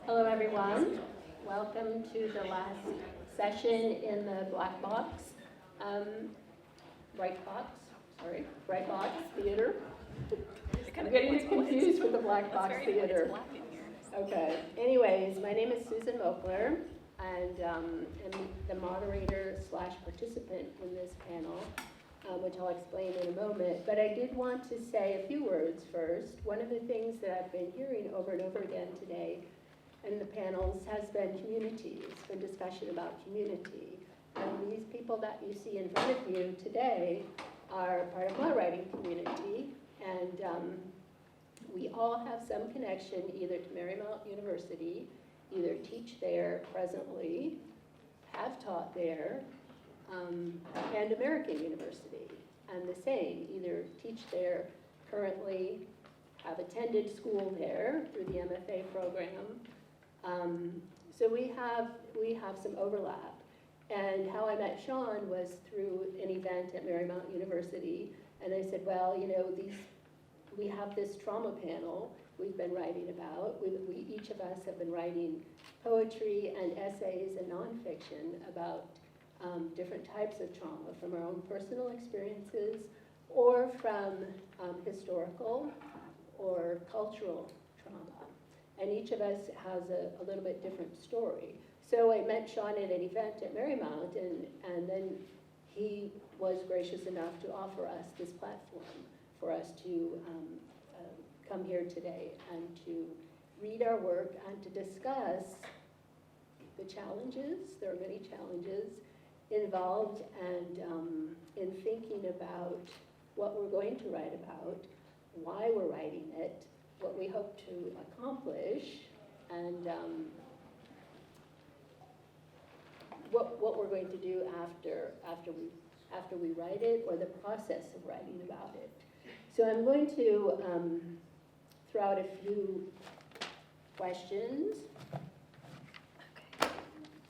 Hello, everyone. Welcome to the last session in the Black Box, Bright Box Theater. I'm getting confused with the Black Box Theater. Okay. Anyways, my name is Susan Mockler, and am the moderator / participant in this panel, which I'll explain in a moment. But I did want to say a few words first. One of the things that I've been hearing over and over again today in the panels has been communities, been discussion about community. And these people that you see in front of you today are part of my writing community, and we all have some connection either to Marymount University, either teach there presently, have taught there, and American University, and the same, either teach there currently, have attended school there through the MFA program. So we have some overlap. And how I met Sean was through an event at Marymount University, and I said, well, you know, we have this trauma panel we've been writing about. We each of us have been writing poetry and essays and nonfiction about different types of trauma, from our own personal experiences or from historical or cultural trauma. And each of us has a little bit different story. So I met Sean at an event at Marymount, and then he was gracious enough to offer us this platform for us to come here today and to read our work and to discuss the challenges. There are many challenges involved, and in thinking about what we're going to write about, why we're writing it, what we hope to accomplish, and what we're going to do after we write it, or the process of writing about it. So I'm going to throw out a few questions. Okay.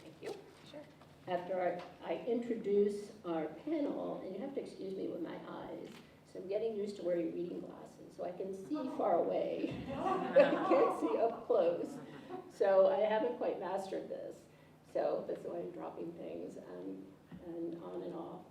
Thank you. Sure. After I introduce our panel, and you have to excuse me with my eyes, so I'm getting used to wearing reading glasses, so I can see far away, but I can't see up close. So I haven't quite mastered this. So that's why I'm dropping things and on and off.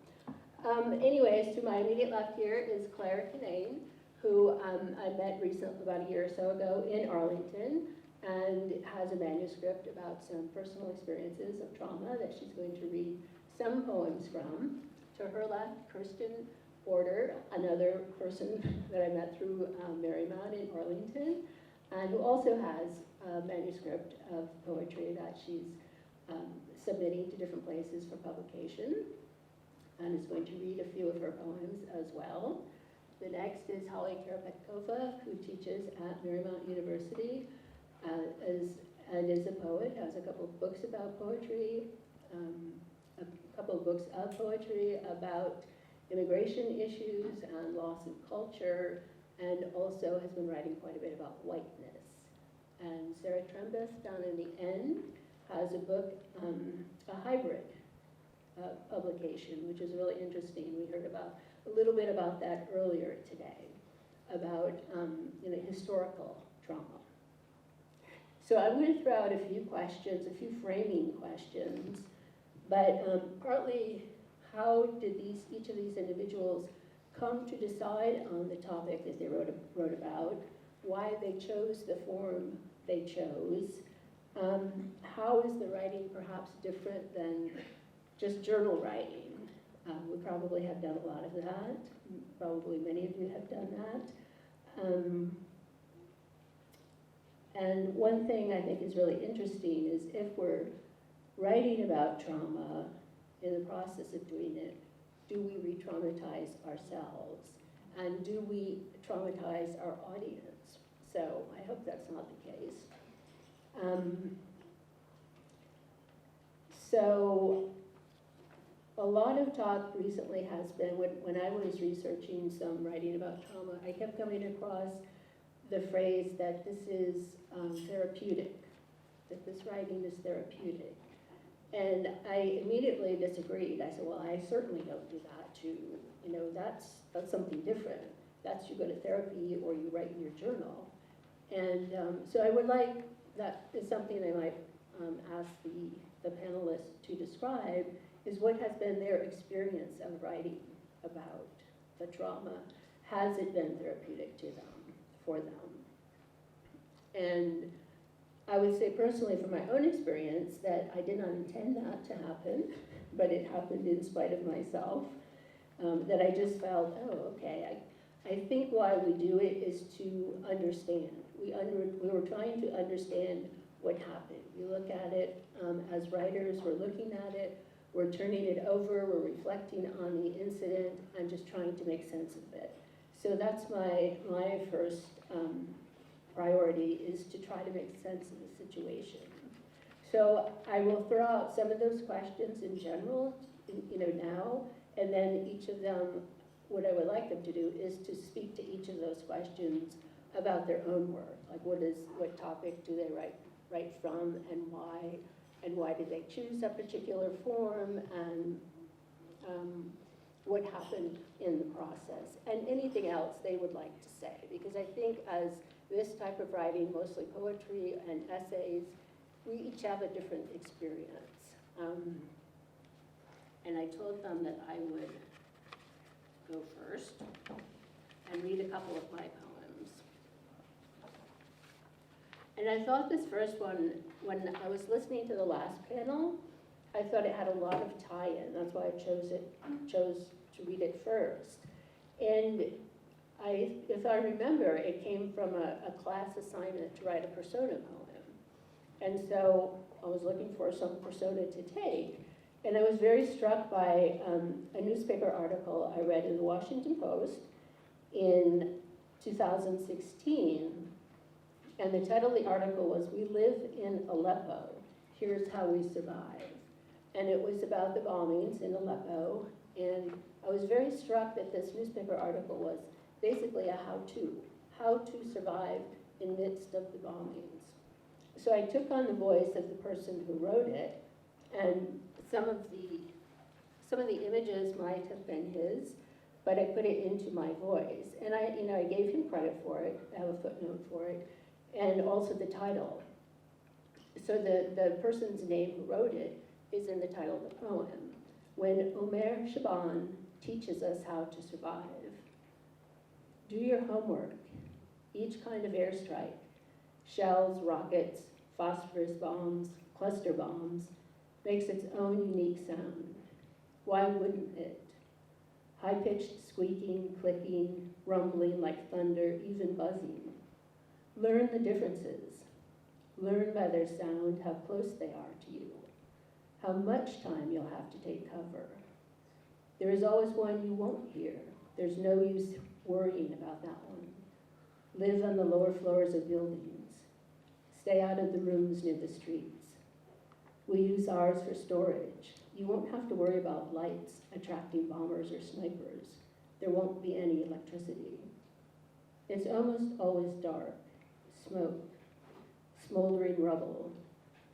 Anyways, to my immediate left here is Claire Kinnane, who I met recently, about a year or so ago, in Arlington, and has a manuscript about some personal experiences of trauma that she's going to read some poems from. To her left, Kirsten Porter, another person that I met through Marymount in Arlington, and who also has a manuscript of poetry that she's submitting to different places for publication, and is going to read a few of her poems as well. The next is Karapetkova, who teaches at Marymount University, and is a poet, has a couple of books about poetry, a couple of books of poetry about immigration issues and loss of culture, and also has been writing quite a bit about whiteness. And Sarah Trembath, down in the end, has a book, a hybrid publication, which is really interesting. We heard about a little bit about that earlier today, about historical trauma. So I'm going to throw out a few questions, a few framing questions, but partly how did each of these individuals come to decide on the topic that they wrote about, why they chose the form they chose, how is the writing perhaps different than just journal writing? We probably have done a lot of that. Probably many of you have done that. And one thing I think is really interesting is if we're writing about trauma, in the process of doing it, do we re-traumatize ourselves? And do we traumatize our audience? So I hope that's not the case. So a lot of talk recently has been, when I was researching some writing about trauma, I kept coming across the phrase that this is therapeutic, that this writing is therapeutic. And I immediately disagreed. I said, well, I certainly don't do that too. You know, that's something different. That's you go to therapy or you write in your journal. And so I would like that is something I might ask the panelists to describe, is what has been their experience of writing about the trauma. Has it been therapeutic to them, for them? And I would say personally from my own experience that I did not intend that to happen, but it happened in spite of myself, that I just felt, oh, okay, I think why we do it is to understand. We were trying to understand what happened. We look at it as writers, we're looking at it, we're turning it over, we're reflecting on the incident, and just trying to make sense of it. So that's my first priority, is to try to make sense of the situation. So I will throw out some of those questions in general, now, and then each of them, what I would like them to do is to speak to each of those questions about their own work. Like what topic do they write from, and why did they choose a particular form, and what happened in the process, and anything else they would like to say. Because I think as this type of writing, mostly poetry and essays, we each have a different experience. And I told them that I would go first and read a couple of my poems. And I thought this first one, when I was listening to the last panel, I thought it had a lot of tie-in. That's why I chose to read it first. And if I remember, it came from a class assignment to write a persona poem. And so I was looking for some persona to take. And I was very struck by a newspaper article I read in the Washington Post in 2016. And the title of the article was, "We Live in Aleppo, Here's How We Survive." And it was about the bombings in Aleppo. And I was very struck that this newspaper article was basically a how to survive in the midst of the bombings. So I took on the voice of the person who wrote it, and some of the images might have been his, but I put it into my voice. And I gave him credit for it. I have a footnote for it, and also the title. So the person's name who wrote it is in the title of the poem. When Omer Shaban teaches us how to survive. Do your homework. Each kind of airstrike, shells, rockets, phosphorus bombs, cluster bombs, makes its own unique sound. Why wouldn't it? High-pitched squeaking, clicking, rumbling like thunder, even buzzing. Learn the differences. Learn by their sound how close they are to you, how much time you'll have to take cover. There is always one you won't hear. There's no use worrying about that one. Live on the lower floors of buildings. Stay out of the rooms near the streets. We use ours for storage. You won't have to worry about lights attracting bombers or snipers. There won't be any electricity. It's almost always dark, smoke, smoldering rubble.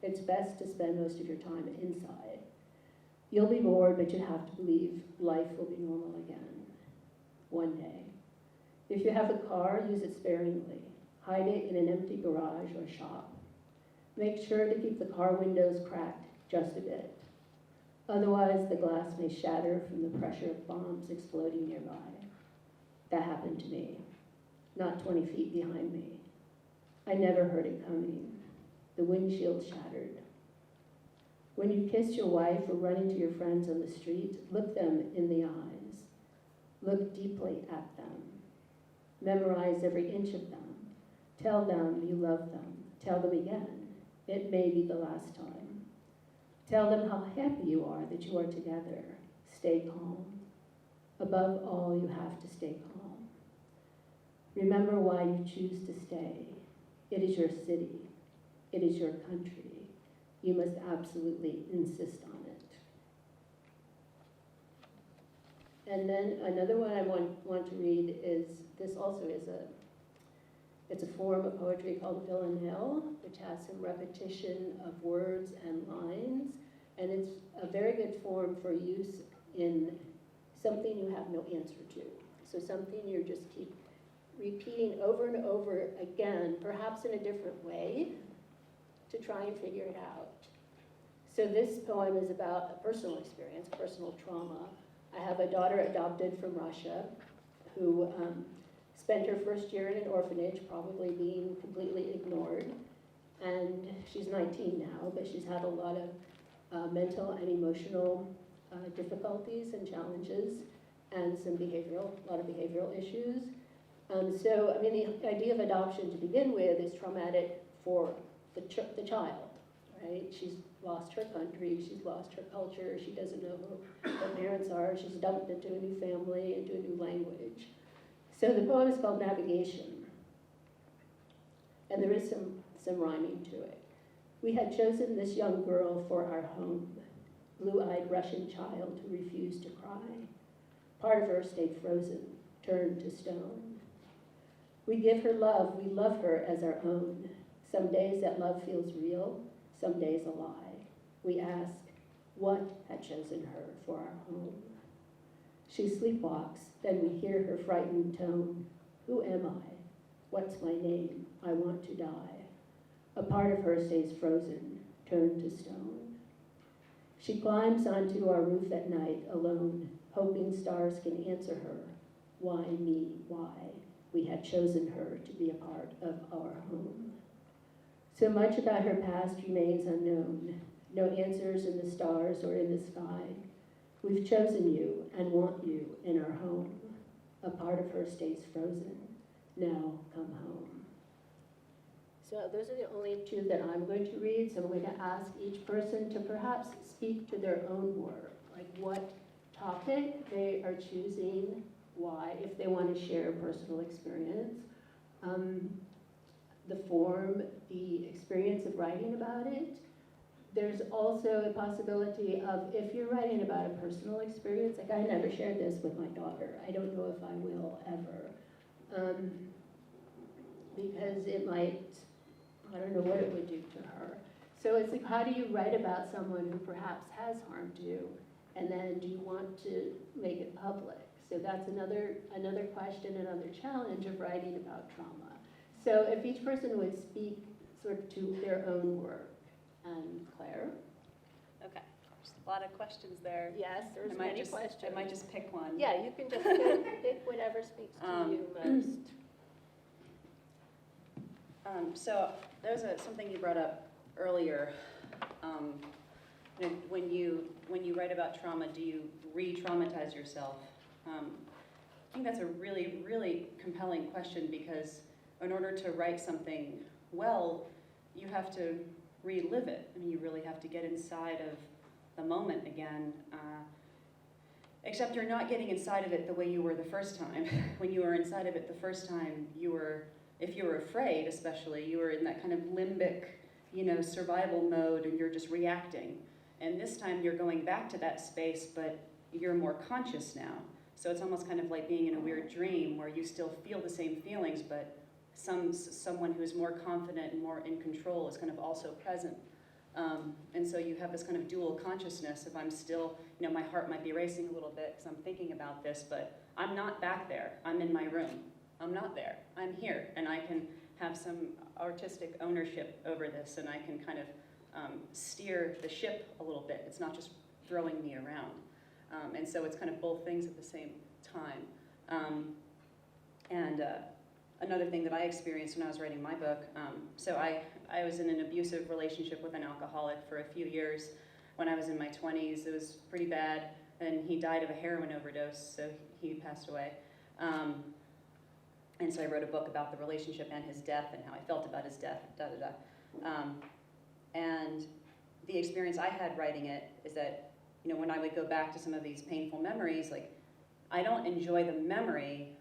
It's best to spend most of your time inside. You'll be bored, but you have to believe life will be normal again, one day. If you have a car, use it sparingly. Hide it in an empty garage or shop. Make sure to keep the car windows cracked just a bit. Otherwise, the glass may shatter from the pressure of bombs exploding nearby. That happened to me, not 20 feet behind me. I never heard it coming. The windshield shattered. When you kiss your wife or run into your friends on the street, look them in the eyes. Look deeply at them. Memorize every inch of them. Tell them you love them. Tell them again. It may be the last time. Tell them how happy you are that you are together. Stay calm. Above all, you have to stay calm. Remember why you choose to stay. It is your city. It is your country. You must absolutely insist on it. And then another one I want to read is, this also is it's a form of poetry called villanelle, which has some repetition of words and lines, and it's a very good form for use in something you have no answer to. So something you just keep repeating over and over again, perhaps in a different way, to try and figure it out. So this poem is about a personal experience, personal trauma. I have a daughter adopted from Russia who spent her first year in an orphanage, probably being completely ignored. And she's 19 now, but she's had a lot of mental and emotional difficulties and challenges, and a lot of behavioral issues. So, I mean, the idea of adoption to begin with is traumatic for the child, right? She's lost her country, she's lost her culture, she doesn't know who her parents are, she's dumped into a new family, into a new language. So the poem is called Navigation, and there is some rhyming to it. We had chosen this young girl for our home, blue-eyed Russian child who refused to cry. Part of her stayed frozen, turned to stone. We give her love, we love her as our own. Some days that love feels real, some days a lie. We ask, what had chosen her for our home? She sleepwalks, then we hear her frightened tone. Who am I? What's my name? I want to die. A part of her stays frozen, turned to stone. She climbs onto our roof at night alone, hoping stars can answer her. Why me? Why? We had chosen her to be a part of our home. So much about her past remains unknown. No answers in the stars or in the sky. We've chosen you and want you in our home. A part of her stays frozen. Now come home. So those are the only two that I'm going to read. So I'm going to ask each person to perhaps speak to their own work, like what topic they are choosing, why, if they want to share a personal experience, the form, the experience of writing about it. There's also a possibility of, if you're writing about a personal experience, like I never shared this with my daughter. I don't know if I will ever, because it might, I don't know what it would do to her. So it's like, how do you write about someone who perhaps has harmed you, and then do you want to make it public? So that's another question, another challenge of writing about trauma. So if each person would speak sort of to their own work. And Claire? Okay, there's a lot of questions there. Yes, there's many questions. I might just pick one. Yeah, you can just pick whatever speaks to you most. So there's something you brought up earlier. When you write about trauma, do you re-traumatize yourself? I think that's a really, really compelling question, because in order to write something well, you have to relive it. I mean, you really have to get inside of the moment again, except you're not getting inside of it the way you were the first time. When you were inside of it the first time, if you were afraid especially, you were in that kind of limbic, survival mode, and you're just reacting. And this time you're going back to that space, but you're more conscious now. So it's almost kind of like being in a weird dream where you still feel the same feelings, but someone who's more confident and more in control is kind of also present. And so you have this kind of dual consciousness. If I'm still, my heart might be racing a little bit because I'm thinking about this, but I'm not back there. I'm in my room. I'm not there. I'm here, and I can have some artistic ownership over this, and I can kind of steer the ship a little bit. It's not just throwing me around. And so it's kind of both things at the same time. Another thing that I experienced when I was writing my book, so I was in an abusive relationship with an alcoholic for a few years. When I was in my 20s, it was pretty bad, and he died of a heroin overdose, so he passed away. And so I wrote a book about the relationship and his death and how I felt about his death, and the experience I had writing it is that, when I would go back to some of these painful memories, like, I don't enjoy the memory,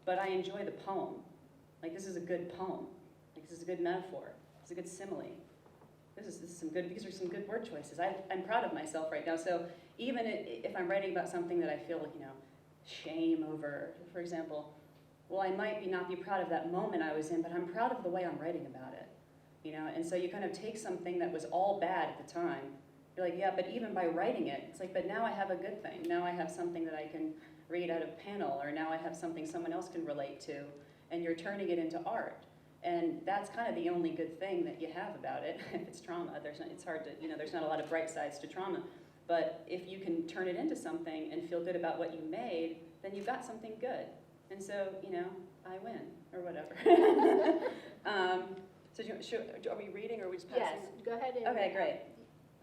but I enjoy the poem. Like, this is a good poem. Like, this is a good metaphor. It's a good simile. These are some good word choices. I'm proud of myself right now. So even if I'm writing about something that I feel, shame over, for example, well, I might not be proud of that moment I was in, but I'm proud of the way I'm writing about it. And so you kind of take something that was all bad at the time. You're like, yeah, but even by writing it, it's like, but now I have a good thing. Now I have something that I can read out of panel, or now I have something someone else can relate to, and you're turning it into art. And that's kind of the only good thing that you have about it. If it's trauma, it's hard to, there's not a lot of bright sides to trauma. But if you can turn it into something and feel good about what you made, then you've got something good. And so, I win, or whatever. So are we reading, or are we just passing? Yes, go ahead and. Okay, great.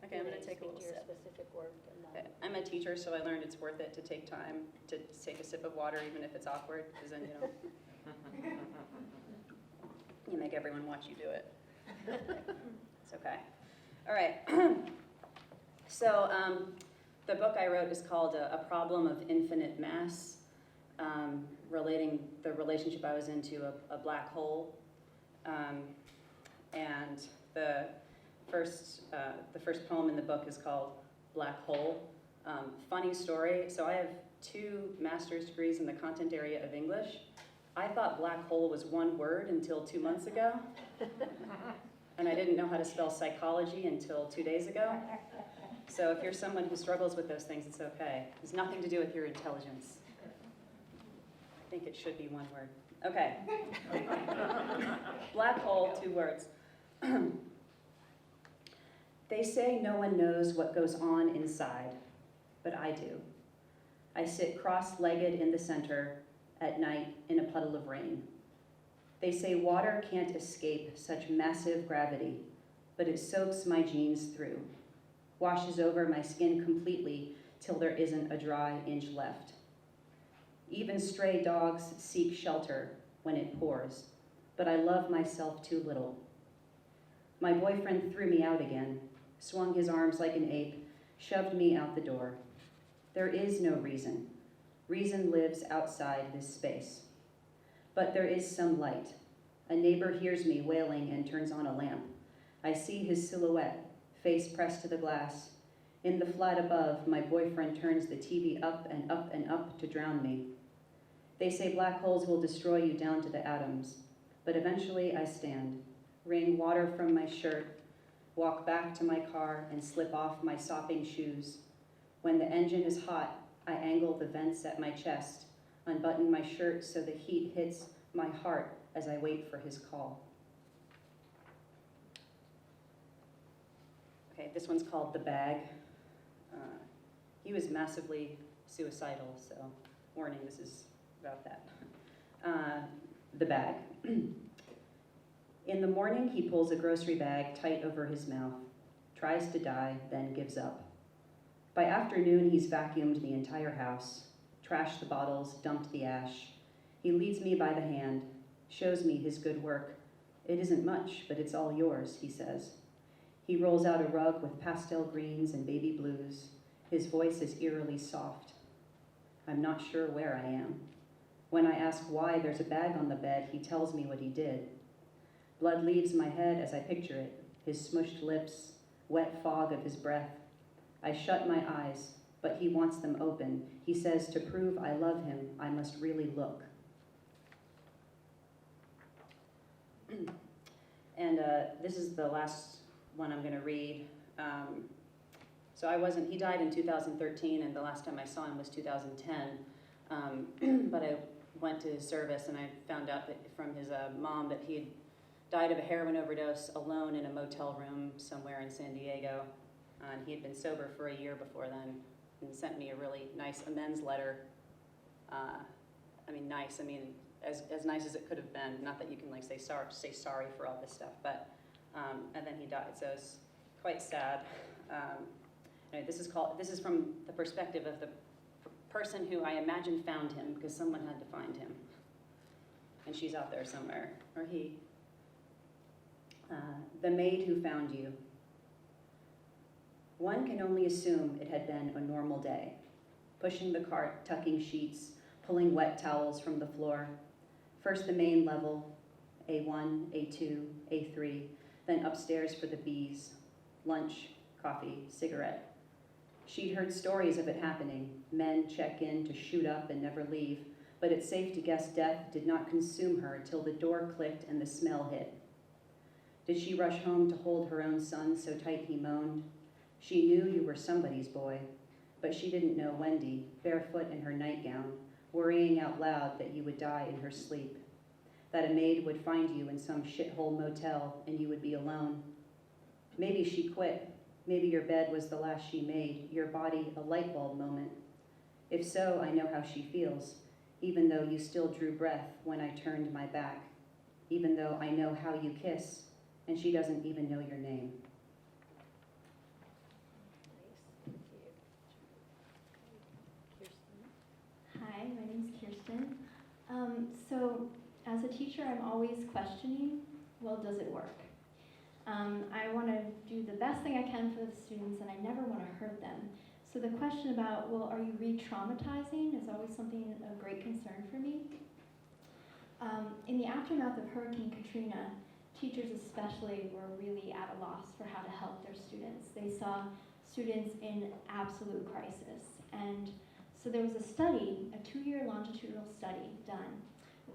Okay, I'm going to take a little Speak to your sip. specific work. Okay. I'm a teacher, so I learned it's worth it to take time to take a sip of water, even if it's awkward, because then you make everyone watch you do it. It's okay. All right. So the book I wrote is called A Problem of Infinite Mass, relating the relationship I was in to a black hole. And the first poem in the book is called Black Hole. Funny story, so I have 2 master's degrees in the content area of English. I thought black hole was one word until 2 months ago. And I didn't know how to spell psychology until 2 days ago. So if you're someone who struggles with those things, it's okay. It's nothing to do with your intelligence. I think it should be one word. Okay. Black hole, 2 words. They say no one knows what goes on inside, but I do. I sit cross-legged in the center at night in a puddle of rain. They say water can't escape such massive gravity, but it soaks my genes through, washes over my skin completely till there isn't a dry inch left. Even stray dogs seek shelter when it pours, but I love myself too little. My boyfriend threw me out again, swung his arms like an ape, shoved me out the door. There is no reason. Reason lives outside this space. But there is some light. A neighbor hears me wailing and turns on a lamp. I see his silhouette, face pressed to the glass. In the flat above, my boyfriend turns the TV up and up and up to drown me. They say black holes will destroy you down to the atoms. But eventually I stand, wring water from my shirt, walk back to my car and slip off my sopping shoes. When the engine is hot, I angle the vents at my chest, unbutton my shirt so the heat hits my heart as I wait for his call. Okay, this one's called The Bag. He was massively suicidal, so warning, this is about that. The Bag. In the morning, he pulls a grocery bag tight over his mouth, tries to die, then gives up. By afternoon, he's vacuumed the entire house, trashed the bottles, dumped the ash. He leads me by the hand, shows me his good work. It isn't much, but it's all yours, he says. He rolls out a rug with pastel greens and baby blues. His voice is eerily soft. I'm not sure where I am. When I ask why there's a bag on the bed, he tells me what he did. Blood leaves my head as I picture it, his smushed lips, wet fog of his breath. I shut my eyes, but he wants them open. He says to prove I love him, I must really look. And this is the last one I'm going to read. He died in 2013, and the last time I saw him was 2010. But I went to his service, and I found out that from his mom that he had died of a heroin overdose alone in a motel room somewhere in San Diego. And he had been sober for a year before then, and sent me a really nice amends letter. As nice as it could have been. Not that you can say sorry for all this stuff, but and then he died, so it's quite sad. Anyway, this is from the perspective of the person who I imagine found him, because someone had to find him, and she's out there somewhere, or he. The maid who found you. One can only assume it had been a normal day. Pushing the cart, tucking sheets, pulling wet towels from the floor. First the main level, A1, A2, A3, then upstairs for the Bs. Lunch, coffee, cigarette. She'd heard stories of it happening. Men check in to shoot up and never leave, but it's safe to guess death did not consume her till the door clicked and the smell hit. Did she rush home to hold her own son so tight he moaned? She knew you were somebody's boy, but she didn't know Wendy, barefoot in her nightgown, worrying out loud that you would die in her sleep. that a maid would find you in some shithole motel and you would be alone. Maybe she quit. Maybe your bed was the last she made, your body a light bulb moment. If so, I know how she feels, even though you still drew breath when I turned my back, even though I know how you kiss, and she doesn't even know your name. Hi, my name's Kirsten. So as a teacher, I'm always questioning, well, does it work? I want to do the best thing I can for the students, and I never want to hurt them. So the question about, well, are you re-traumatizing is always something of great concern for me. In the aftermath of Hurricane Katrina, teachers especially were really at a loss for how to help their students. They saw students in absolute crisis. And so there was a study, a 2-year longitudinal study done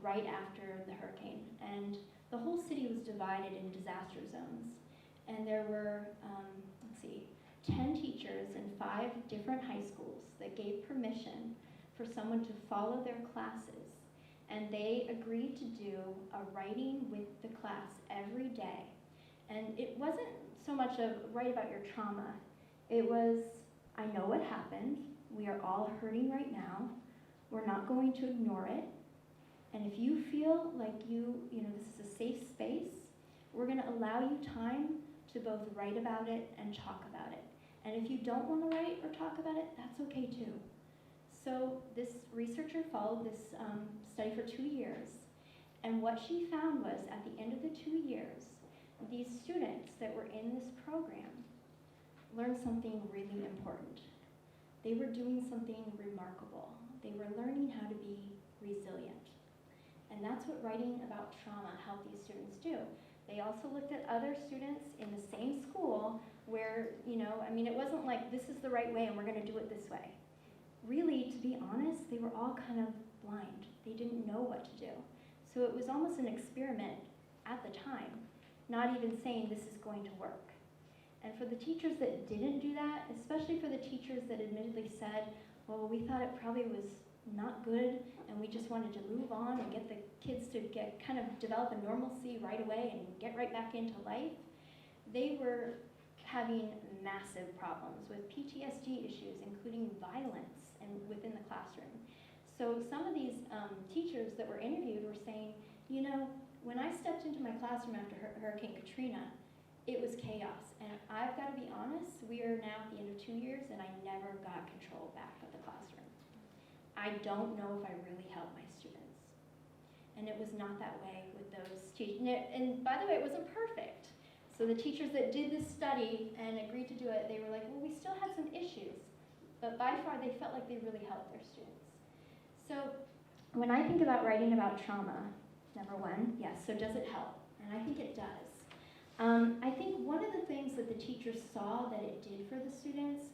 right after the hurricane. And the whole city was divided in disaster zones. And there were, 10 teachers in 5 different high schools that gave permission for someone to follow their classes. And they agreed to do a writing with the class every day. And it wasn't so much of write about your trauma. It was, I know what happened. We are all hurting right now. We're not going to ignore it. And if you feel like this is a safe space, we're going to allow you time to both write about it and talk about it. And if you don't want to write or talk about it, that's okay too. So this researcher followed this study for 2 years. And what she found was at the end of the 2 years, these students that were in this program learned something really important. They were doing something remarkable. They were learning how to be resilient. And that's what writing about trauma helped these students do. They also looked at other students in the same school where, it wasn't like this is the right way and we're going to do it this way. Really, to be honest, they were all kind of blind. They didn't know what to do. So it was almost an experiment at the time, not even saying this is going to work. And for the teachers that didn't do that, especially for the teachers that admittedly said, well, we thought it probably was not good and we just wanted to move on and get the kids to kind of develop a normalcy right away and get right back into life, they were having massive problems with PTSD issues, including violence within the classroom. So some of these teachers that were interviewed were saying, when I stepped into my classroom after Hurricane Katrina, it was chaos. And I've got to be honest, we are now at the end of 2 years and I never got control back of the classroom. I don't know if I really helped my students. And it was not that way with those teachers. And by the way, it wasn't perfect. So the teachers that did this study and agreed to do it, they were like, well, we still had some issues. But by far, they felt like they really helped their students. So when I think about writing about trauma, number one, yes, so does it help? And I think it does. I think one of the things that the teachers saw that it did for the students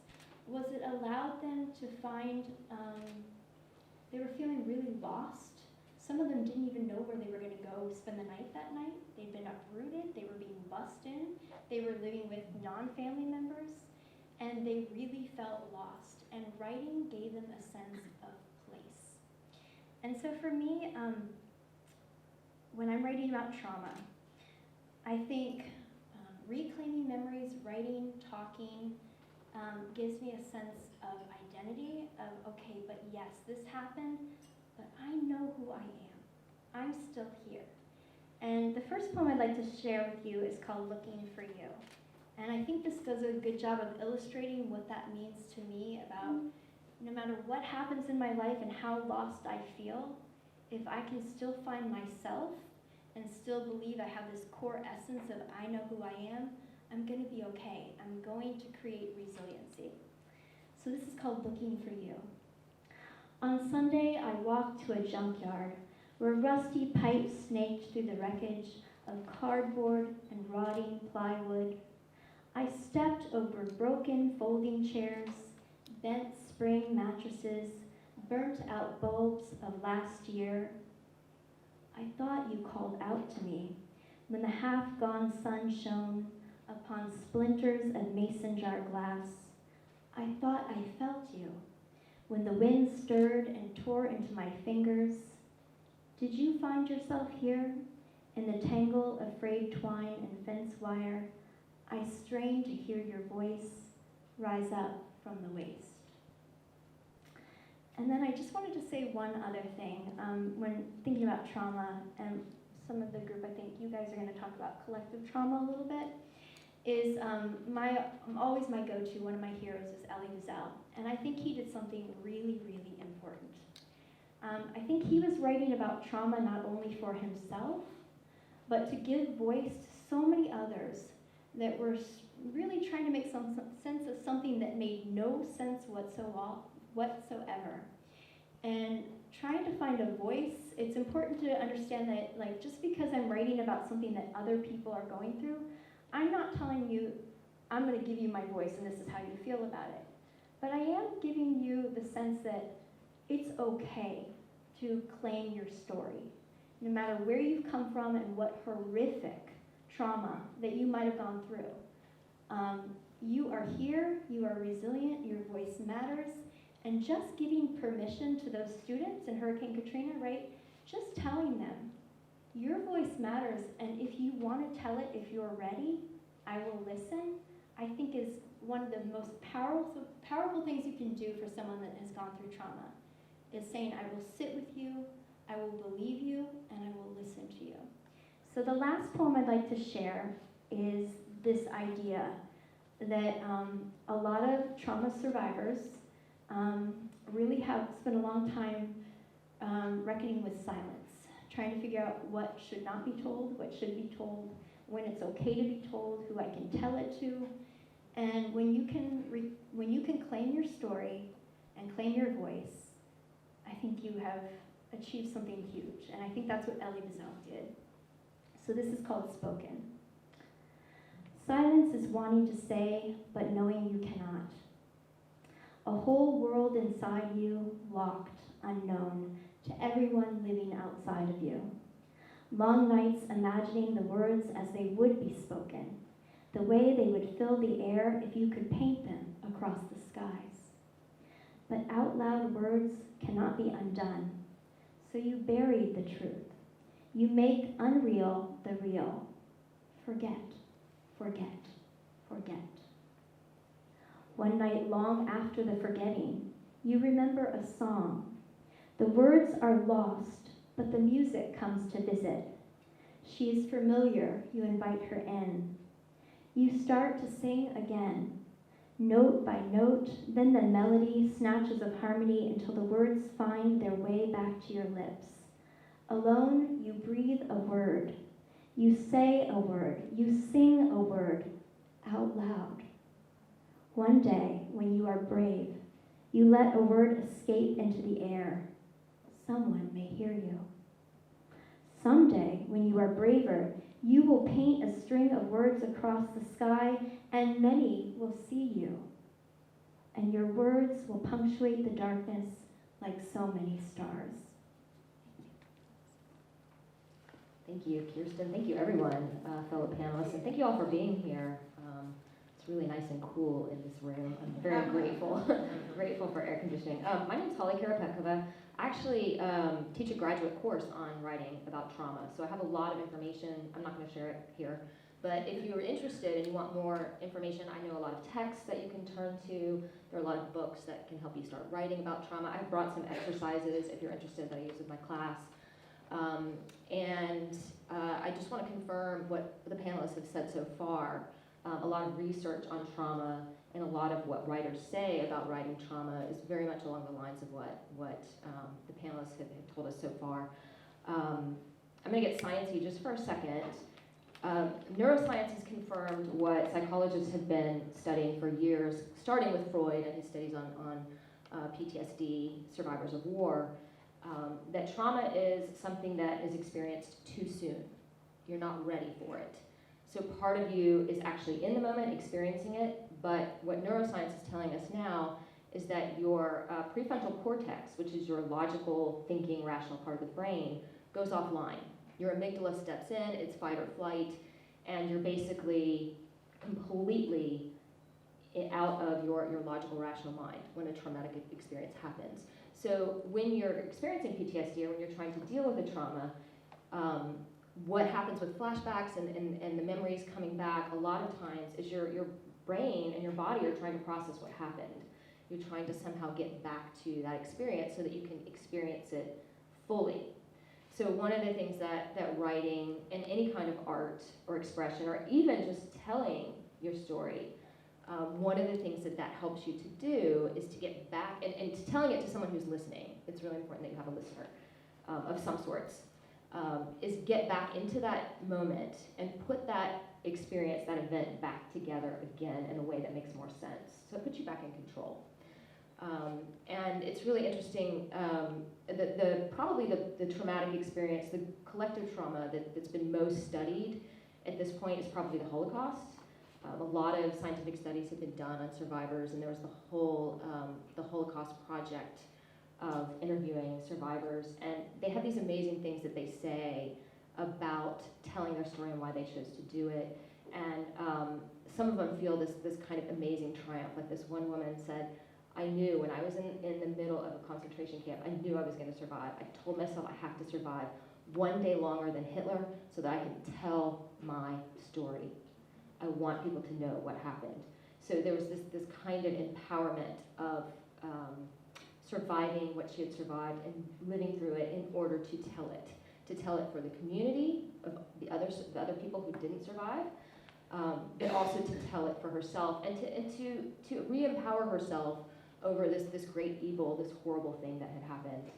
was it allowed them to find, they were feeling really lost. Some of them didn't even know where they were going to go spend the night that night. They'd been uprooted, they were being bussed in, they were living with non-family members, and they really felt lost. And writing gave them a sense of place. And so for me, when I'm writing about trauma, I think reclaiming memories, writing, talking, gives me a sense of identity of, okay, but yes, this happened, but I know who I am. I'm still here. And the first poem I'd like to share with you is called Looking for You. And I think this does a good job of illustrating what that means to me about no matter what happens in my life and how lost I feel, if I can still find myself and still believe I have this core essence of I know who I am, I'm going to be okay. I'm going to create resiliency. So this is called Looking for You. On Sunday, I walked to a junkyard where rusty pipes snaked through the wreckage of cardboard and rotting plywood. I stepped over broken folding chairs, bent spring mattresses, burnt out bulbs of last year. I thought you called out to me when the half-gone sun shone upon splinters of mason jar glass. I thought I felt you when the wind stirred and tore into my fingers. Did you find yourself here in the tangle of frayed twine and fence wire? I strain to hear your voice rise up from the waste. And then I just wanted to say one other thing. When thinking about trauma, and some of the group, I think you guys are going to talk about collective trauma a little bit, is always my go-to, one of my heroes is Elie Wiesel. And I think he did something really, really important. I think he was writing about trauma not only for himself, but to give voice to so many others that were really trying to make some sense of something that made no sense whatsoever. And trying to find a voice, it's important to understand that, like, just because I'm writing about something that other people are going through, I'm not telling you, I'm going to give you my voice and this is how you feel about it. But I am giving you the sense that it's okay to claim your story, no matter where you've come from and what horrific trauma that you might have gone through. You are here, you are resilient, your voice matters, and just giving permission to those students in Hurricane Katrina, right? Just telling them, your voice matters, and if you want to tell it, if you're ready, I will listen, I think is one of the most powerful things you can do for someone that has gone through trauma, is saying, I will sit with you, I will believe you, and I will listen to you. So the last poem I'd like to share is this idea that a lot of trauma survivors really have spent a long time reckoning with silence, trying to figure out what should not be told, what should be told, when it's okay to be told, who I can tell it to. And when you can claim your story and claim your voice, I think you have achieved something huge. And I think that's what Elie Wiesel did. So this is called Spoken. Silence is wanting to say, but knowing you cannot. A whole world inside you, locked, unknown, to everyone living outside of you. Long nights imagining the words as they would be spoken, the way they would fill the air if you could paint them across the skies. But out loud words cannot be undone, so you bury the truth. You make unreal the real. Forget, forget, forget. One night long after the forgetting, you remember a song. The words are lost, but the music comes to visit. She is familiar, you invite her in. You start to sing again, note by note, then the melody snatches of harmony until the words find their way back to your lips. Alone, you breathe a word. You say a word. You sing a word out loud. One day, when you are brave, you let a word escape into the air. Someone may hear you. Someday, when you are braver, you will paint a string of words across the sky, and many will see you. And your words will punctuate the darkness like so many stars. Thank you, Kirsten. Thank you, everyone, fellow panelists, and thank you all for being here. It's really nice and cool in this room. I'm very grateful, grateful for air conditioning. My name is Karapetkova. I actually teach a graduate course on writing about trauma, so I have a lot of information. I'm not going to share it here, but if you're interested and you want more information, I know a lot of texts that you can turn to. There are a lot of books that can help you start writing about trauma. I've brought some exercises, if you're interested, that I use with my class. I just want to confirm what the panelists have said so far. A lot of research on trauma and a lot of what writers say about writing trauma is very much along the lines of what the panelists have told us so far. I'm going to get sciencey just for a second. Neuroscience has confirmed what psychologists have been studying for years, starting with Freud and his studies on PTSD, survivors of war, that trauma is something that is experienced too soon. You're not ready for it. So part of you is actually in the moment experiencing it, but what neuroscience is telling us now is that your prefrontal cortex, which is your logical, thinking, rational part of the brain, goes offline. Your amygdala steps in, it's fight or flight, and you're basically completely out of your logical, rational mind when a traumatic experience happens. So when you're experiencing PTSD or when you're trying to deal with a trauma, what happens with flashbacks and the memories coming back a lot of times is your brain and your body are trying to process what happened. You're trying to somehow get back to that experience so that you can experience it fully. So one of the things that writing and any kind of art or expression, or even just telling your story, one of the things that helps you to do is to get back, and telling it to someone who's listening. It's really important that you have a listener of some sorts. Is get back into that moment and put that experience, that event back together again in a way that makes more sense. So it puts you back in control. And it's really interesting, probably the traumatic experience, the collective trauma that's been most studied at this point is probably the Holocaust. A lot of scientific studies have been done on survivors, and there was the Holocaust Project of interviewing survivors, and they have these amazing things that they say about telling their story and why they chose to do it. And some of them feel this kind of amazing triumph. Like this one woman said, I knew when I was in the middle of a concentration camp, I knew I was going to survive. I told myself I have to survive one day longer than Hitler so that I can tell my story. I want people to know what happened. So there was this kind of empowerment of surviving what she had survived and living through it in order to tell it for the community of the other people who didn't survive, but also to tell it for herself and to re-empower herself over this great evil, this horrible thing that had happened.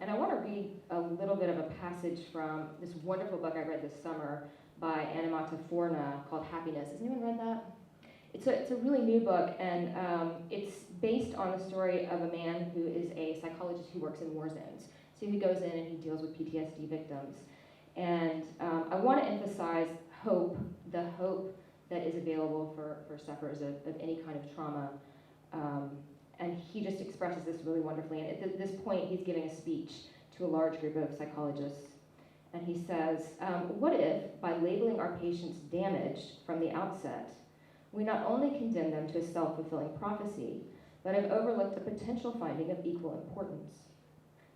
And I want to read a little bit of a passage from this wonderful book I read this summer by Animata Forna called Happiness. Has anyone read that? It's a really new book, and it's based on the story of a man who is a psychologist who works in war zones. So he goes in and he deals with PTSD victims. And I want to emphasize hope, the hope that is available for sufferers of any kind of trauma. And he just expresses this really wonderfully. And at this point, he's giving a speech to a large group of psychologists. And he says, what if, by labeling our patients damaged from the outset, we not only condemn them to a self-fulfilling prophecy, but have overlooked a potential finding of equal importance,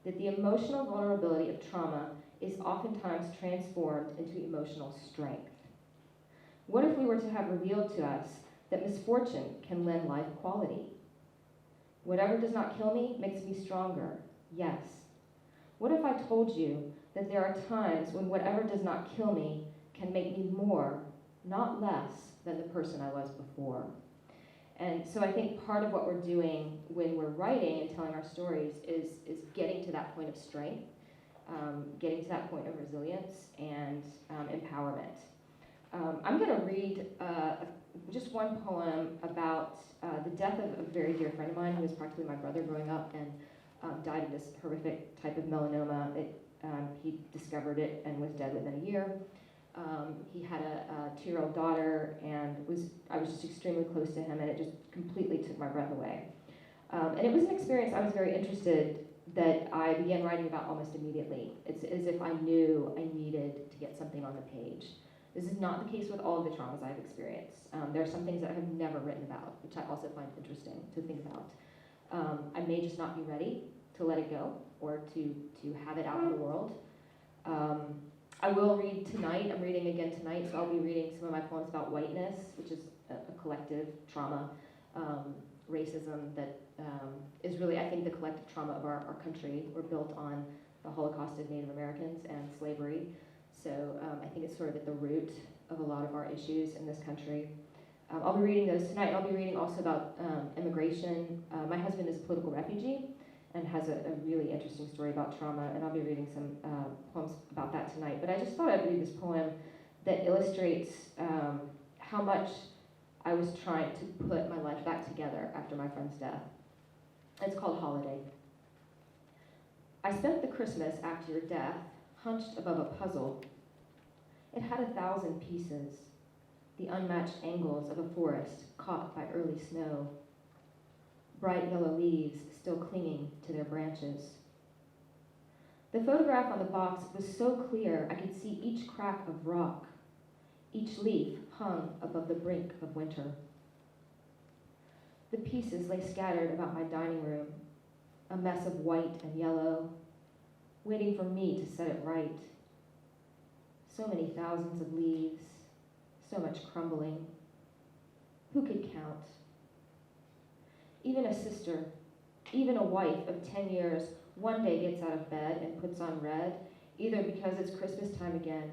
that the emotional vulnerability of trauma is oftentimes transformed into emotional strength? What if we were to have revealed to us that misfortune can lend life quality? Whatever does not kill me makes me stronger, yes. What if I told you that there are times when whatever does not kill me can make me more, not less, than the person I was before? And so I think part of what we're doing when we're writing and telling our stories is getting to that point of strength, getting to that point of resilience and empowerment. I'm going to read just one poem about the death of a very dear friend of mine who was practically my brother growing up and died of this horrific type of melanoma. He discovered it and was dead within a year. He had a 2-year-old daughter, and I was just extremely close to him, and it just completely took my breath away. And it was an experience I was very interested that I began writing about almost immediately. It's as if I knew I needed to get something on the page. This is not the case with all of the traumas I've experienced. There are some things that I have never written about, which I also find interesting to think about. I may just not be ready to let it go or to have it out in the world. I will read tonight. I'm reading again tonight, so I'll be reading some of my poems about whiteness, which is a collective trauma, racism that is really, I think, the collective trauma of our country. We're built on the Holocaust of Native Americans and slavery. So I think it's sort of at the root of a lot of our issues in this country. I'll be reading those tonight. I'll be reading also about immigration. My husband is a political refugee and has a really interesting story about trauma, and I'll be reading some poems about that tonight. But I just thought I'd read this poem that illustrates how much I was trying to put my life back together after my friend's death. It's called Holiday. I spent the Christmas after your death hunched above a puzzle. It had 1,000 pieces, the unmatched angles of a forest caught by early snow, bright yellow leaves still clinging to their branches. The photograph on the box was so clear I could see each crack of rock. Each leaf hung above the brink of winter. The pieces lay scattered about my dining room, a mess of white and yellow, waiting for me to set it right. So many thousands of leaves, so much crumbling. Who could count? Even a sister, even a wife of 10 years, one day gets out of bed and puts on red, either because it's Christmas time again,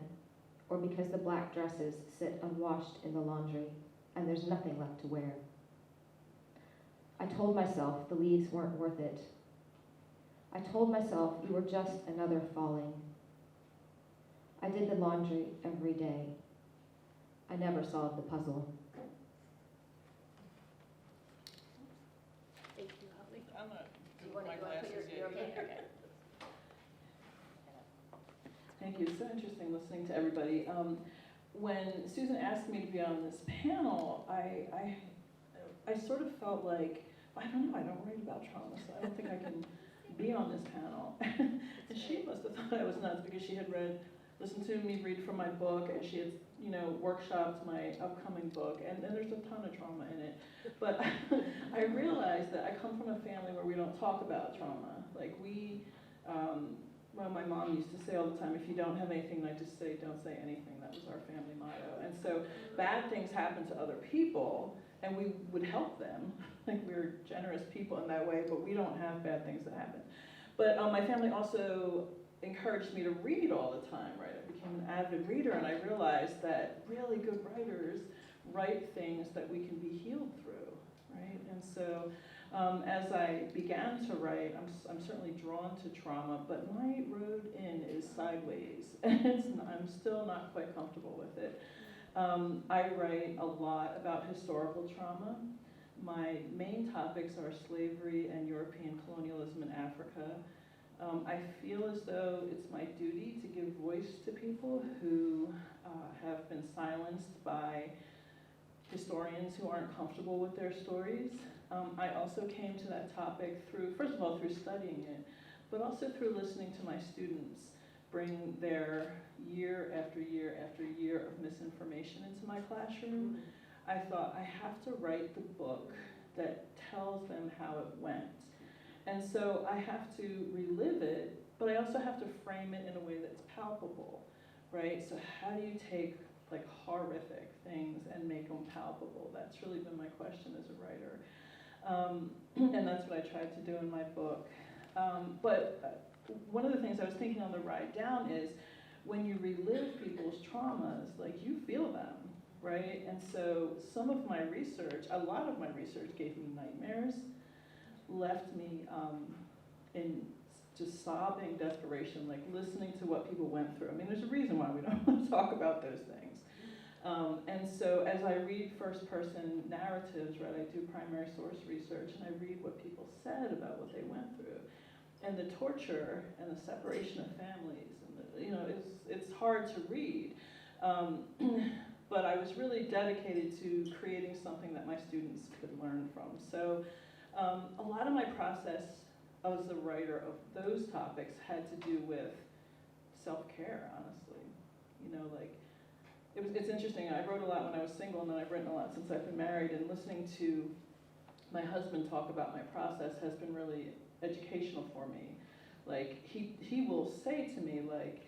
or because the black dresses sit unwashed in the laundry and there's nothing left to wear. I told myself the leaves weren't worth it. I told myself you were just another falling. I did the laundry every day. I never solved the puzzle. Thank you, Holly. I'm not Do you good want with to my put glasses your, yet. you're okay? Thank you. It's so interesting listening to everybody. When Susan asked me to be on this panel, I sort of felt like, I don't know, I don't write about trauma, so I don't think I can be on this panel. And she must have thought I was nuts because she had listened to me read from my book, and she had, workshopped my upcoming book, and there's a ton of trauma in it. But I realized that I come from a family where we don't talk about trauma. Like well, my mom used to say all the time, if you don't have anything nice to say, don't say anything. That was our family motto. And so bad things happen to other people, and we would help them. Like, we're generous people in that way, but we don't have bad things that happen. But my family also encouraged me to read all the time, right? I became an avid reader, and I realized that really good writers write things that we can be healed through, right? And so as I began to write, I'm certainly drawn to trauma, but my road in is sideways, and I'm still not quite comfortable with it. I write a lot about historical trauma. My main topics are slavery and European colonialism in Africa. I feel as though it's my duty to give voice to people who have been silenced by historians who aren't comfortable with their stories. I also came to that topic first of all, through studying it, but also through listening to my students bring their year after year after year of misinformation into my classroom. I thought, I have to write the book that tells them how it went. And so I have to relive it, but I also have to frame it in a way that's palpable, right? So how do you take like horrific things and make them palpable? That's really been my question as a writer. And that's what I tried to do in my book. But one of the things I was thinking on the ride down is when you relive people's traumas, like you feel them, right? And so some of my research, a lot of my research gave me nightmares, left me in just sobbing desperation, like listening to what people went through. I mean, there's a reason why we don't want to talk about those things. And so as I read first-person narratives, right, I do primary source research, and I read what people said about what they went through. And the torture and the separation of families, and it's hard to read. But I was really dedicated to creating something that my students could learn from. So a lot of my process as a writer of those topics had to do with self-care, honestly. It's interesting, I wrote a lot when I was single, and then I've written a lot since I've been married, and listening to my husband talk about my process has been really educational for me. Like, he will say to me, like,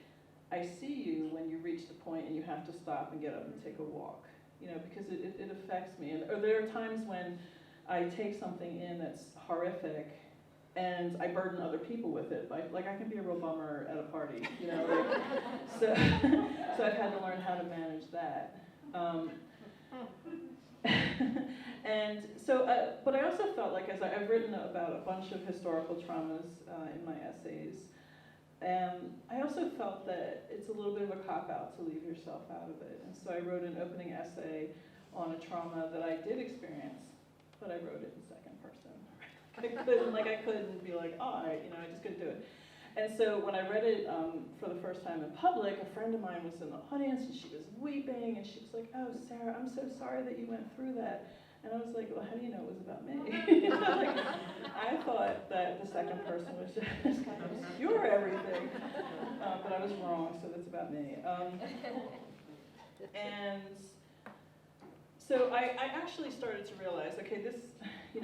I see you when you reach the point and you have to stop and get up and take a walk, because it affects me. Or there are times when I take something in that's horrific and I burden other people with it. Like I can be a real bummer at a party, so I've had to learn how to manage that. And so, but I also felt like I've written about a bunch of historical traumas in my essays, and I also felt that it's a little bit of a cop-out to leave yourself out of it. And so I wrote an opening essay on a trauma that I did experience, but I wrote it in second person. I couldn't be like, I just couldn't do it. And so when I read it for the first time in public, a friend of mine was in the audience, and she was weeping, and she was like, oh, Sarah, I'm so sorry that you went through that. And I was like, well, how do you know it was about me? I thought that the second person was just kind of obscure everything, but I was wrong, so that's about me. And so I actually started to realize, okay, this,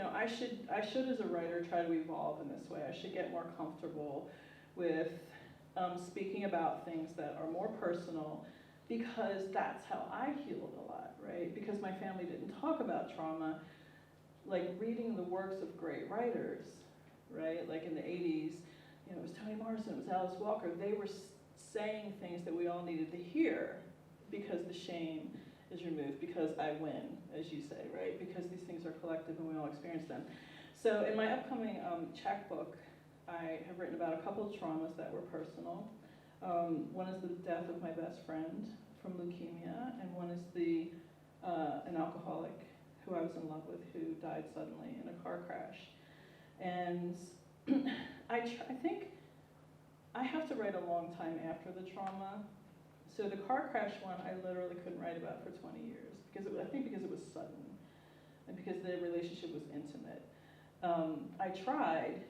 I should as a writer try to evolve in this way. I should get more comfortable with speaking about things that are more personal, because that's how I healed a lot, right? Because my family didn't talk about trauma. Like reading the works of great writers, right? Like in the 80s, it was Toni Morrison, it was Alice Walker. They were saying things that we all needed to hear because the shame is removed, because I win, as you say, right? Because these things are collective and we all experience them. So in my upcoming checkbook, I have written about a couple of traumas that were personal. One is the death of my best friend from leukemia, and one is an alcoholic who I was in love with who died suddenly in a car crash. And I think I have to write a long time after the trauma. So the car crash one, I literally couldn't write about for 20 years, because I think because it was sudden, and because the relationship was intimate. I tried,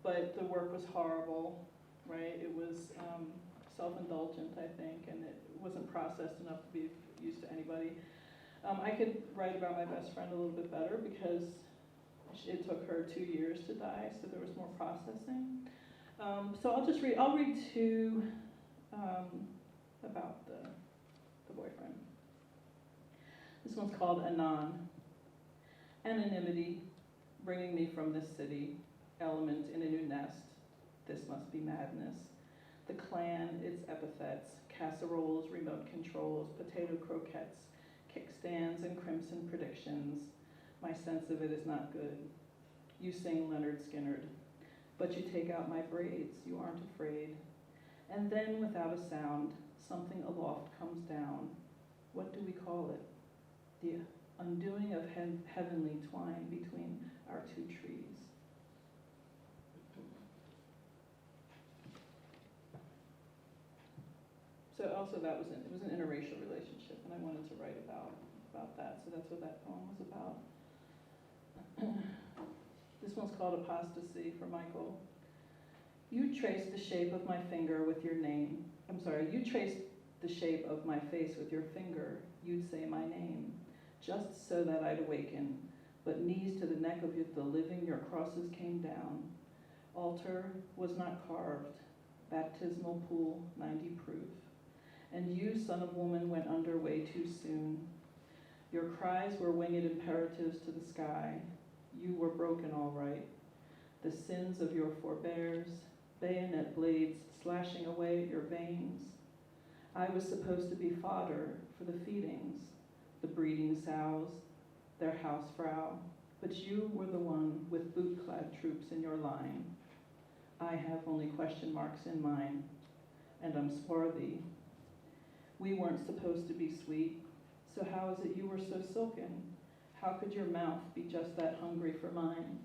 but the work was horrible, right? It was self-indulgent, I think, and it wasn't processed enough to be used to anybody. I could write about my best friend a little bit better because it took her 2 years to die, so there was more processing. So I'll read two about the boyfriend. This one's called Anon. Anonymity, bringing me from this city, element in a new nest. This must be madness. The clan, its epithets, casseroles, remote controls, potato croquettes, kickstands and crimson predictions. My sense of it is not good. You sing Leonard Skinnard, but you take out my braids, you aren't afraid. And then without a sound, something aloft comes down. What do we call it? The undoing of heavenly twine between our two trees. So also it was an interracial relationship, and I wanted to write about that, so that's what that poem was about. This one's called Apostasy for Michael. You traced the shape of my finger with your name. You traced the shape of my face with your finger. You'd say my name, just so that I'd awaken. But knees to the neck of the living, your crosses came down. Altar was not carved. Baptismal pool, 90 proof. And you, son of woman, went under way too soon. Your cries were winged imperatives to the sky. You were broken, all right. The sins of your forebears, bayonet blades slashing away at your veins. I was supposed to be fodder for the feedings, the breeding sows, their housefrau, but you were the one with boot-clad troops in your line. I have only question marks in mine, and I'm swarthy. We weren't supposed to be sweet, so how is it you were so silken? How could your mouth be just that hungry for mine?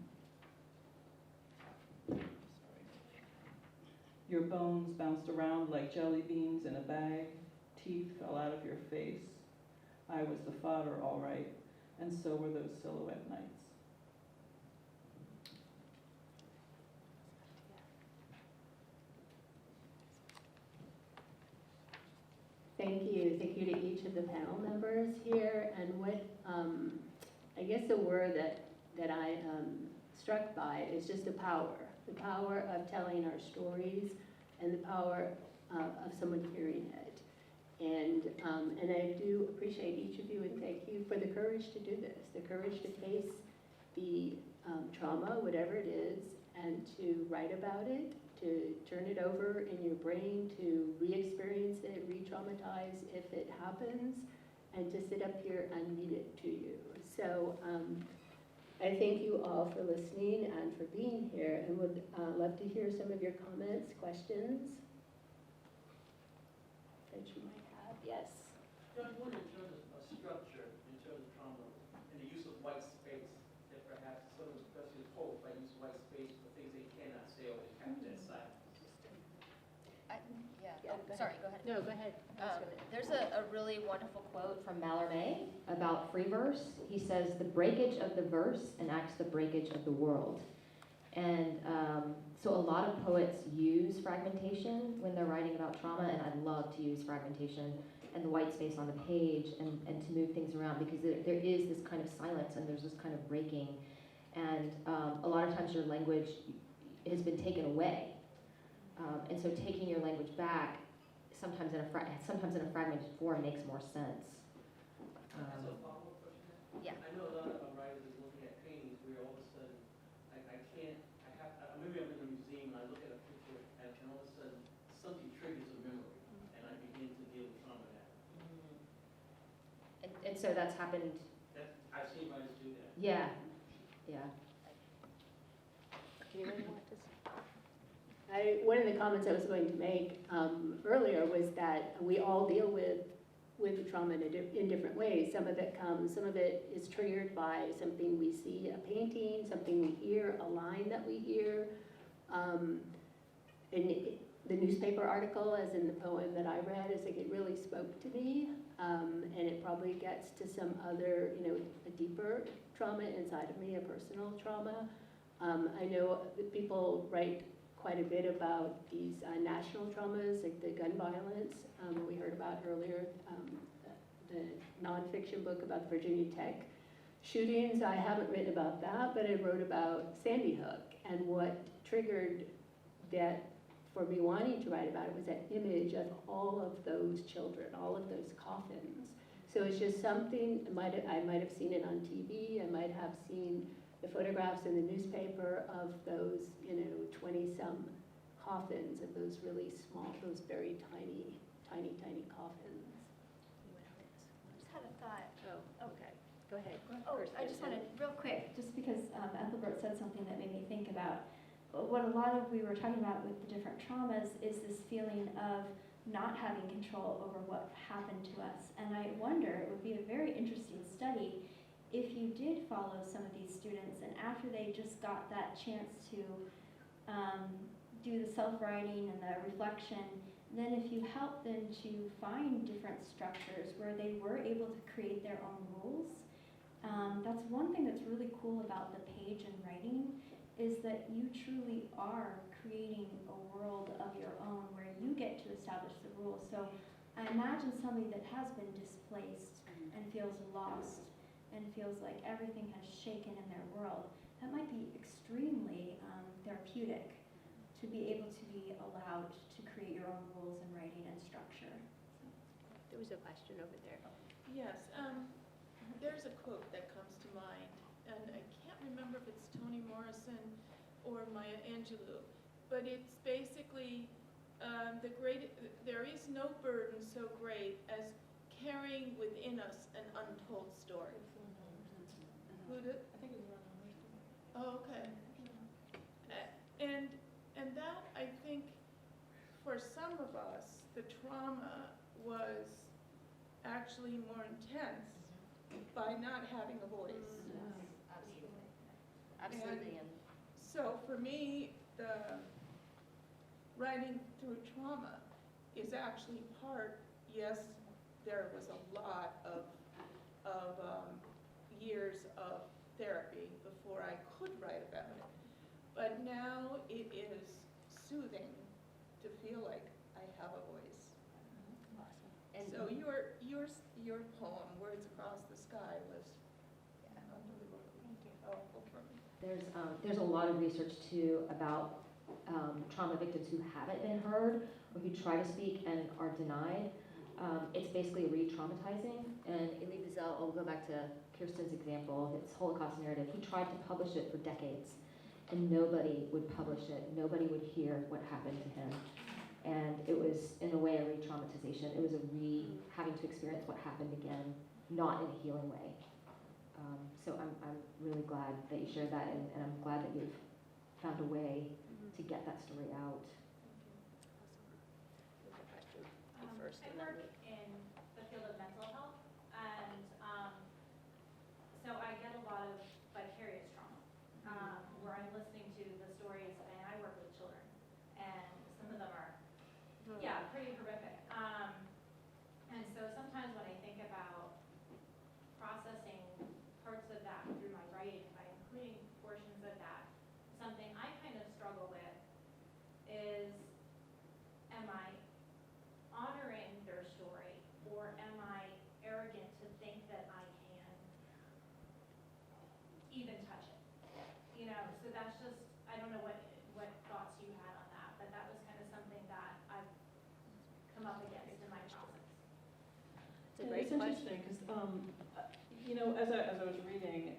Your bones bounced around like jelly beans in a bag. Teeth fell out of your face. I was the fodder, all right, and so were those silhouette nights. Thank you. Thank you to each of the panel members here. And what, I guess the word that I am struck by is just the power of telling our stories and the power of someone hearing it. And I do appreciate each of you and thank you for the courage to do this, the courage to face the trauma, whatever it is, and to write about it, to turn it over in your brain, to re-experience it, re-traumatize if it happens, and to sit up here and read it to you. So I thank you all for listening and for being here, and would love to hear some of your comments, questions that you might have. Yes? John, one in terms of structure, in terms of trauma, and the use of white space, that perhaps some of the especially hope by use of white space for things they cannot say or they have that silence. Sorry, go ahead. No, go ahead. There's a really wonderful quote from Mallarmé about free verse. He says, the breakage of the verse enacts the breakage of the world. And so a lot of poets use fragmentation when they're writing about trauma, and I love to use fragmentation and the white space on the page and to move things around, because there is this kind of silence and there's this kind of breaking. And a lot of times your language has been taken away. And so taking your language back, sometimes in a fragmented form, makes more sense. As a follow-up question? Yeah. I know a lot of writers are looking at paintings where all of a sudden, maybe I'm in a museum and I look at a picture and all of a sudden something triggers a memory and I begin to deal with some of that. And so that's happened. I've seen writers do that. Yeah. One of the comments I was going to make earlier was that we all deal with trauma in different ways. Some of it is triggered by something we see, a painting, something we hear, a line that we hear. The newspaper article, as in the poem that I read, it really spoke to me. And it probably gets to some other, a deeper trauma inside of me, a personal trauma. I know that people write quite a bit about these national traumas, like the gun violence we heard about earlier, the nonfiction book about the Virginia Tech shootings. I haven't written about that, but I wrote about Sandy Hook, and what triggered that for me wanting to write about it was that image of all of those children, all of those coffins. So it's just something, I might have seen it on TV, I might have seen the photographs in the newspaper of those, 20-some coffins, of those really small, those very tiny coffins. I just had a thought. Oh, okay. Go ahead. Oh, I just wanted, real quick, just because Ethelbert said something that made me think about what we were talking about with the different traumas is this feeling of not having control over what happened to us. And I wonder, it would be a very interesting study if you did follow some of these students and after they just got that chance to do the self-writing and the reflection, then if you help them to find different structures where they were able to create their own rules, that's one thing that's really cool about the page and writing is that you truly are creating a world of your own where you get to establish the rules. So I imagine somebody that has been displaced and feels lost and feels like everything has shaken in their world, that might be extremely therapeutic to be able to be allowed to create your own rules and writing and structure. There was a question over there. Yes, there's a quote that comes to mind, and I can't remember if it's Toni Morrison or Maya Angelou, but it's basically there is no burden so great as carrying within us an untold story. Who did? I think it was around Oh, okay. And that, I think, for some of us, the trauma was actually more intense by not having a voice. Absolutely. And so for me, the writing through trauma is actually part, yes, there was a lot of years of therapy before I could write about it. But now it is soothing to feel like I have a voice. Awesome. And So your poem, Words Across the Sky, was unbelievably powerful for me. There's a lot of research too about trauma victims who haven't been heard or who try to speak and are denied. It's basically re-traumatizing. And Elie Wiesel, I'll go back to Kirsten's example, his Holocaust narrative. He tried to publish it for decades, and nobody would publish it. Nobody would hear what happened to him. And it was, in a way, a re-traumatization. It was having to experience what happened again, not in a healing way. So I'm really glad that you shared that, and I'm glad that you've found a way to get that story out. I work in the field of mental health, and so I get a lot of vicarious trauma, where I'm listening to the stories, and I work with children, and some of them are, pretty horrific. And so sometimes when I think about processing parts of that through my writing, by including portions of that, something I kind of struggle with is, am I honoring their story, or am I arrogant to think that I can even touch it? a great It's question. interesting, because, you know, as I was reading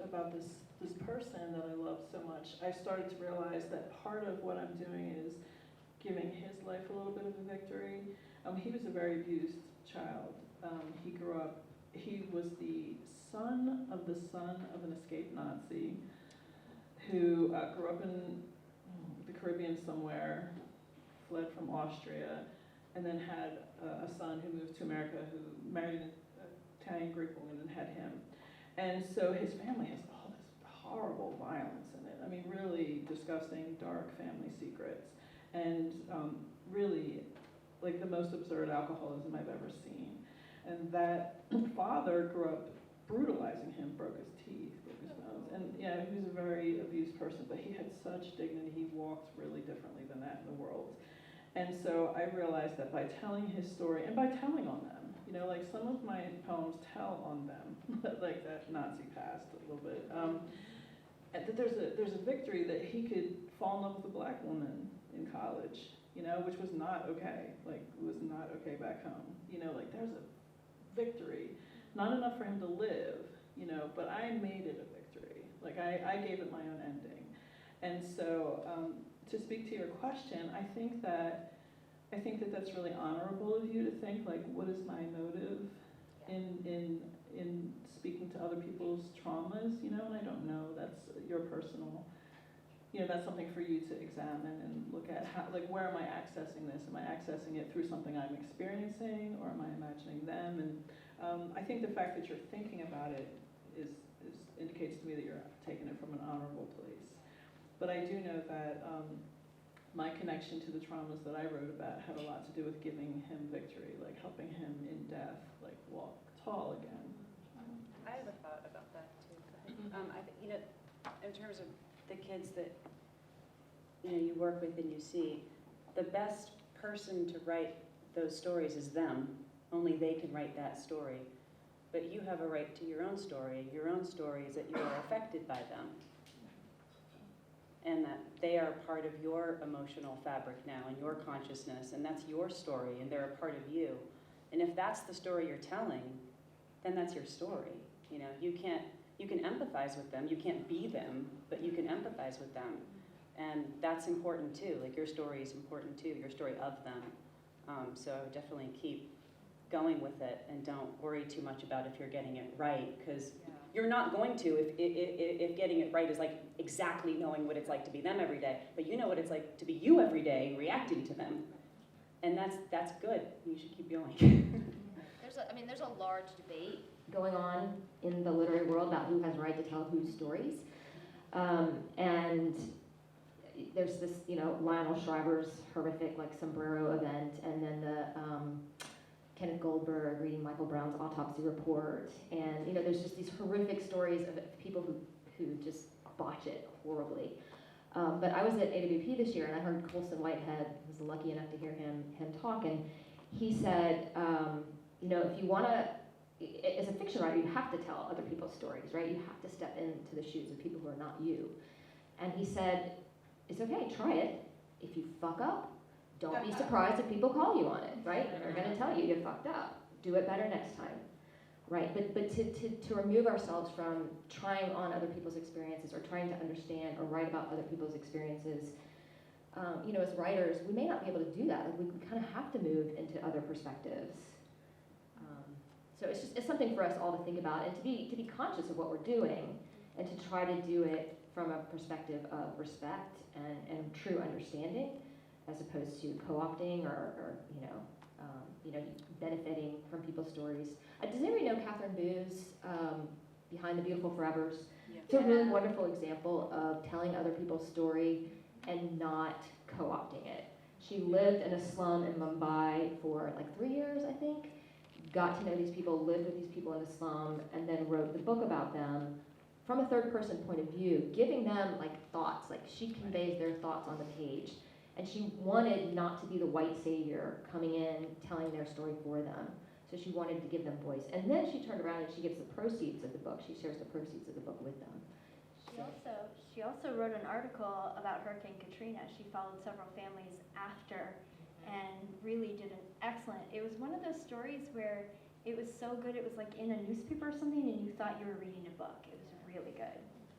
about this person that I love so much, I started to realize that part of what I'm doing is giving his life a little bit of a victory. He was a very abused child. He grew up, he was the son of an escaped Nazi who grew up in the Caribbean somewhere, fled from Austria, and then had a son who moved to America who married an Italian Greek woman and had him. And so his family has all this horrible violence in it. I mean, really disgusting, dark family secrets. And really, like, the most absurd alcoholism I've ever seen. And that father grew up brutalizing him, broke his teeth, broke his nose. And yeah, he was a very abused person, but he had such dignity. He walked really differently than that in the world. And so I realized that by telling his story, and by telling on them, you know, like some of my poems tell on them, like that Nazi past a little bit, and that there's a victory that he could fall in love with a black woman in college, you know, which was not okay, like it was not okay back home, you know, like there's a victory, not enough for him to live, you know, but I made it a victory, like I gave it my own ending. And so to speak to your question, I think that that's really honorable of you to think, like, what is my motive in speaking to other people's traumas, you know, and I don't know, that's your personal, you know, that's something for you to examine and look at, how, like, where am I accessing this? Am I accessing it through something I'm experiencing, or am I imagining them? And I think the fact that you're thinking about it indicates to me that you're taking it from an honorable place. But I do know that my connection to the traumas that I wrote about had a lot to do with giving him victory, like helping him in death, like walk tall again. I have a thought about that too. You know, in terms of the kids that, you know, you work with and you see, the best person to write those stories is them. Only they can write that story. But you have a right to your own story. Your own story is that you are affected by them. And that they are part of your emotional fabric now and your consciousness, and that's your story, and they're a part of you. And if that's the story you're telling, then that's your story. You know, you can empathize with them, you can't be them, but you can empathize with them. And that's important too, like your story is important too, your story of them. So I would definitely keep going with it and don't worry too much about if you're getting it right, because you're not going to if getting it right is like exactly knowing what it's like to be them every day, but you know what it's like to be you every day, reacting to them. And that's good, you should keep going. There's a large debate going on in the literary world about who has a right to tell whose stories. And there's this, you know, Lionel Shriver's horrific, like, Sombrero event, and then the Kenneth Goldberg reading Michael Brown's autopsy report. And, you know, there's just these horrific stories of people who just botch it horribly. But I was at AWP this year, and I heard Colson Whitehead, I was lucky enough to hear him talk, and he said, you know, if you want to, as a fiction writer, you have to tell other people's stories, right? You have to step into the shoes of people who are not you. And he said, it's okay, try it. If you fuck up, don't be surprised if people call you on it, right? They're going to tell you fucked up. Do it better next time, right? But to remove ourselves from trying on other people's experiences or trying to understand or write about other people's experiences, you know, as writers, we may not be able to do that. Like, we kind of have to move into other perspectives. So it's something for us all to think about and to be conscious of what we're doing and to try to do it from a perspective of respect and true understanding, as opposed to co-opting or benefiting from people's stories. Does anybody know Catherine Boo's Behind the Beautiful Forevers? Yeah. It's a really wonderful example of telling other people's story and not co-opting it. She lived in a slum in Mumbai for like 3 years, I think, got to know these people, lived with these people in the slum, and then wrote the book about them from a third-person point of view, giving them like thoughts, like she conveys their thoughts on the page. And she wanted not to be the white savior coming in, telling their story for them. So she wanted to give them voice. And then she turned around and she gives the proceeds of the book. She shares the proceeds of the book with them. She also wrote an article about Hurricane Katrina. She followed several families after and really did an excellent. It was one of those stories where it was so good. It was like in a newspaper or something, and you thought you were reading a book. It was really good.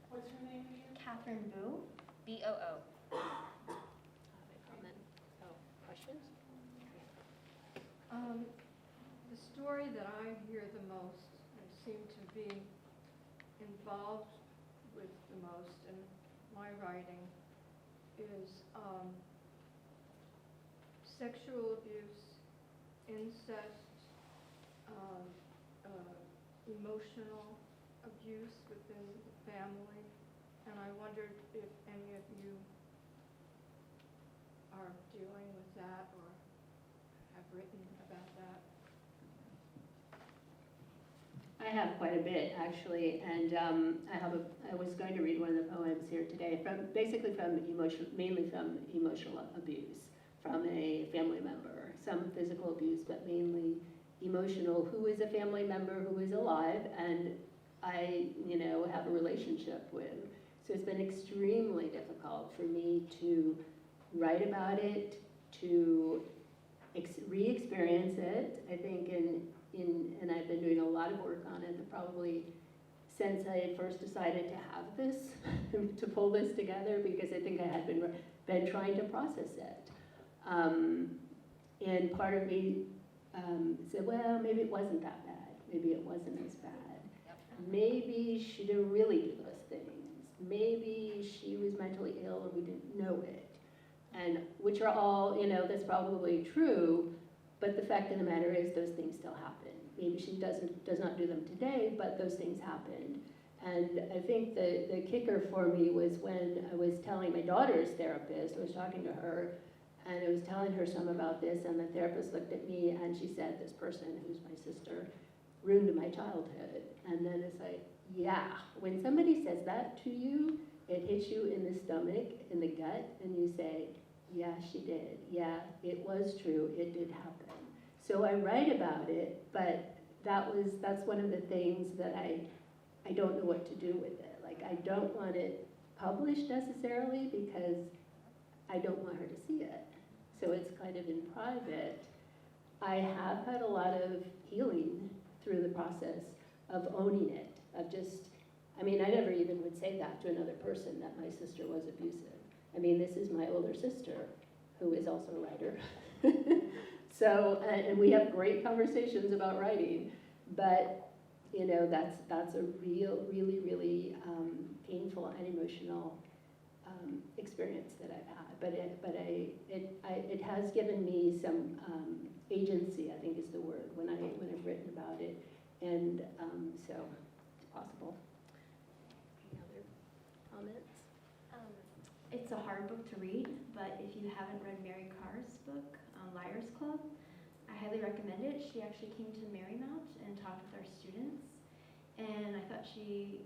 What's her name again? Catherine Boo. BOO. Comment? Oh, questions? The story that I hear the most and seem to be involved with the most in my writing is sexual abuse, incest, emotional abuse within the family, and I wondered if any of you are dealing with that or have written about that. I have quite a bit, actually, and I was going to read one of the poems here today, mainly from emotional abuse, from a family member, some physical abuse, but mainly emotional, who is a family member who is alive, and I, have a relationship with. So it's been extremely difficult for me to write about it, to re-experience it. I think and I've been doing a lot of work on it, probably since I first decided to have this, to pull this together, because I think I had been trying to process it. And part of me said, well, maybe it wasn't that bad. Maybe it wasn't as bad. Maybe she didn't really do those things. Maybe she was mentally ill and we didn't know it. And which are all, that's probably true, but the fact of the matter is those things still happen. Maybe she does not do them today, but those things happened. And I think the kicker for me was when I was telling my daughter's therapist, I was talking to her, and I was telling her some about this, and the therapist looked at me and she said, this person, who's my sister, ruined my childhood. And then it's like, yeah, when somebody says that to you, it hits you in the stomach, in the gut, and you say, yeah, she did. Yeah, it was true. It did happen. So I write about it, but that's one of the things that I don't know what to do with it. Like, I don't want it published necessarily because I don't want her to see it. So it's kind of in private. I have had a lot of healing through the process of owning it, of just, I never even would say that to another person, that my sister was abusive. This is my older sister, who is also a writer. So, and we have great conversations about writing, but, that's a really painful and emotional experience that I've had. But it has given me some agency, I think is the word, when I've written about it, and so it's possible. Any other comments? It's a hard book to read, but if you haven't read Mary Carr's book, Liars Club, I highly recommend it. She actually came to Marymount and talked with our students, and I thought she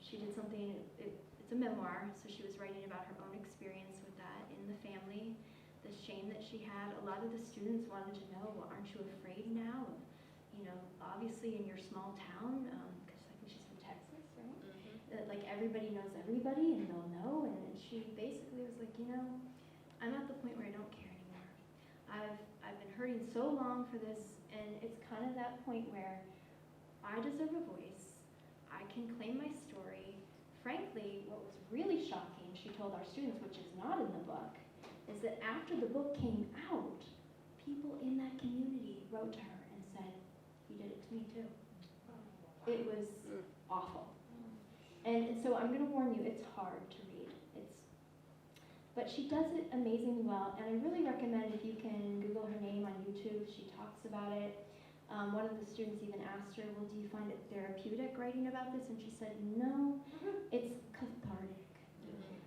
did something, it's a memoir, so she was writing about her own experience with that in the family, the shame that she had. A lot of the students wanted to know, well, aren't you afraid now? Obviously in your small town, because I think she's from Texas, right? That like everybody knows everybody and they'll know, and she basically was like, I'm at the point where I don't care anymore. I've been hurting so long for this, and it's kind of that point where I deserve a voice. I can claim my story. Frankly, what was really shocking, she told our students, which is not in the book, is that after the book came out, people in that community wrote to her and said, you did it to me too. It was awful. And so I'm going to warn you, it's hard to read. But she does it amazingly well, and I really recommend if you can Google her name on YouTube. She talks about it. One of the students even asked her, well, do you find it therapeutic writing about this? And she said, no, it's cathartic.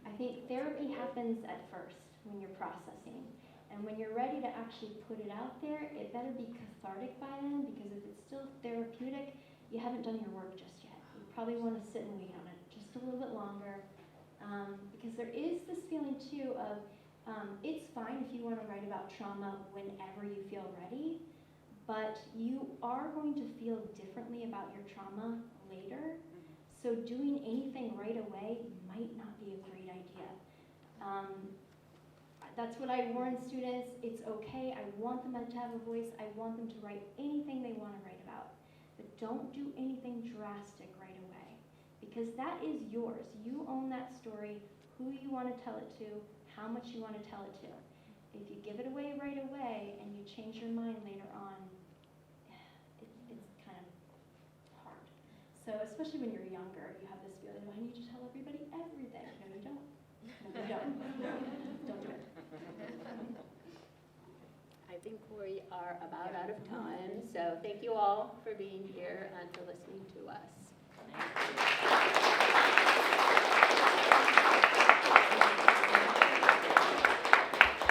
I think therapy happens at first when you're processing. And when you're ready to actually put it out there, it better be cathartic by then, because if it's still therapeutic, you haven't done your work just yet. You probably want to sit and wait on it just a little bit longer. Because there is this feeling too of, it's fine if you want to write about trauma whenever you feel ready, but you are going to feel differently about your trauma later. So doing anything right away might not be a great idea. That's what I warn students. It's okay. I want them to have a voice. I want them to write anything they want to write about. But don't do anything drastic right away, because that is yours. You own that story, who you want to tell it to, how much you want to tell it to. If you give it away right away and you change your mind later on, it's kind of hard. So especially when you're younger, you have this feeling, oh, I need to tell everybody everything. No, you don't. No, you don't. Don't do it. I think we are about out of time, so thank you all for being here and for listening to us.